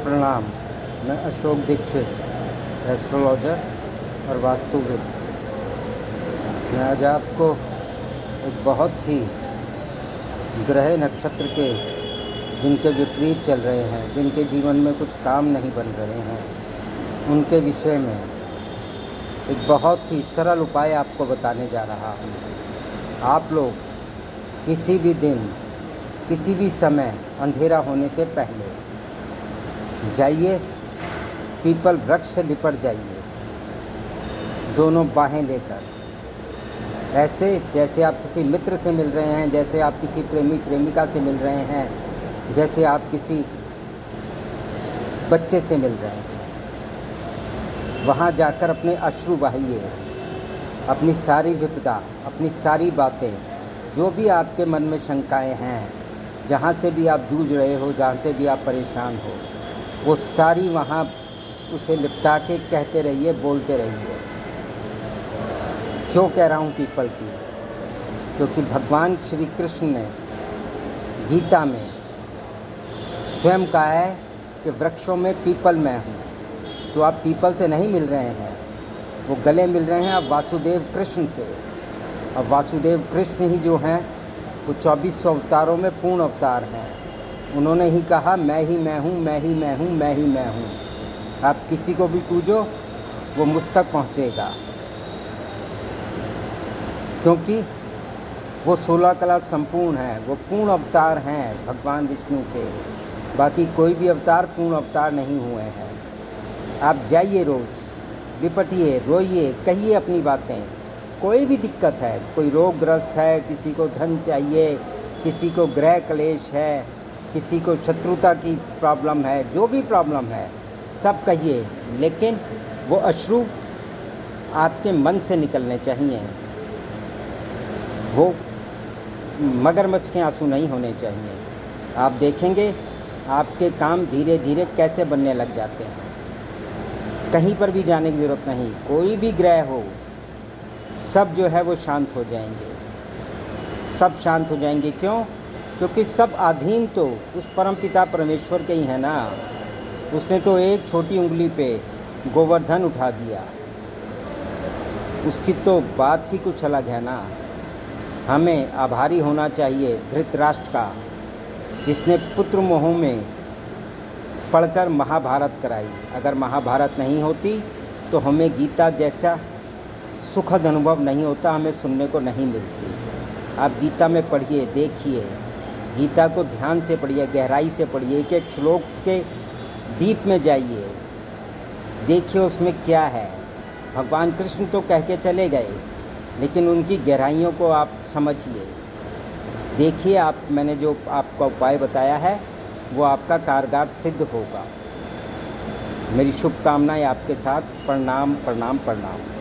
प्रणाम। मैं अशोक दीक्षित, एस्ट्रोलॉजर और वास्तुविद। मैं आज आपको एक बहुत ही ग्रह नक्षत्र के जिनके विपरीत चल रहे हैं, जिनके जीवन में कुछ काम नहीं बन रहे हैं, उनके विषय में एक बहुत ही सरल उपाय आपको बताने जा रहा हूँ। आप लोग किसी भी दिन, किसी भी समय अंधेरा होने से पहले जाइए, पीपल वृक्ष से लिपट जाइए, दोनों बाहें लेकर, ऐसे जैसे आप किसी मित्र से मिल रहे हैं, जैसे आप किसी प्रेमी प्रेमिका से मिल रहे हैं, जैसे आप किसी बच्चे से मिल रहे हैं। वहाँ जाकर अपने अश्रु बहाइए, अपनी सारी विपदा, अपनी सारी बातें, जो भी आपके मन में शंकाएं हैं, जहाँ से भी आप जूझ रहे हो, जहाँ से भी आप परेशान हो, वो सारी वहाँ उसे लिपटा के कहते रहिए, बोलते रहिए। क्यों कह रहा हूँ पीपल की? क्योंकि भगवान श्री कृष्ण ने गीता में स्वयं कहा है कि वृक्षों में पीपल मैं हूँ। तो आप पीपल से नहीं मिल रहे हैं, वो गले मिल रहे हैं आप वासुदेव कृष्ण से। और वासुदेव कृष्ण ही जो हैं वो 2400 अवतारों में पूर्ण अवतार हैं। उन्होंने ही कहा मैं ही मैं हूँ, मैं ही मैं हूँ, मैं ही मैं हूँ। आप किसी को भी पूछो, वो मुझ तक पहुँचेगा, क्योंकि वो 16 कला संपूर्ण है, वो पूर्ण अवतार हैं भगवान विष्णु के। बाकी कोई भी अवतार पूर्ण अवतार नहीं हुए हैं। आप जाइए, रोज़ लिपटिए, रोइए, कहिए अपनी बातें। कोई भी दिक्कत है, कोई रोगग्रस्त है, किसी को धन चाहिए, किसी को ग्रह क्लेश है, किसी को शत्रुता की प्रॉब्लम है, जो भी प्रॉब्लम है सब कहिए, लेकिन वो अश्रु आपके मन से निकलने चाहिए। वो मगरमच्छ के आंसू नहीं होने चाहिए। आप देखेंगे आपके काम धीरे धीरे कैसे बनने लग जाते हैं। कहीं पर भी जाने की ज़रूरत नहीं, कोई भी ग्रह हो, सब जो है वो शांत हो जाएंगे, सब शांत हो जाएंगे। क्यों? क्योंकि सब अधीन तो उस परमपिता परमेश्वर के ही है ना। उसने तो एक छोटी उंगली पे गोवर्धन उठा दिया, उसकी तो बात ही कुछ अलग है ना। हमें आभारी होना चाहिए धृतराष्ट्र का, जिसने पुत्र मोह में पढ़कर महाभारत कराई। अगर महाभारत नहीं होती तो हमें गीता जैसा सुखद अनुभव नहीं होता, हमें सुनने को नहीं मिलती। आप गीता में पढ़िए, देखिए, गीता को ध्यान से पढ़िए, गहराई से पढ़िए, एक एक श्लोक के डीप में जाइए, देखिए उसमें क्या है। भगवान कृष्ण तो कह के चले गए, लेकिन उनकी गहराइयों को आप समझिए, देखिए। आप मैंने जो आपका उपाय बताया है वो आपका कारगर सिद्ध होगा। मेरी शुभकामनाएं आपके साथ। प्रणाम प्रणाम प्रणाम।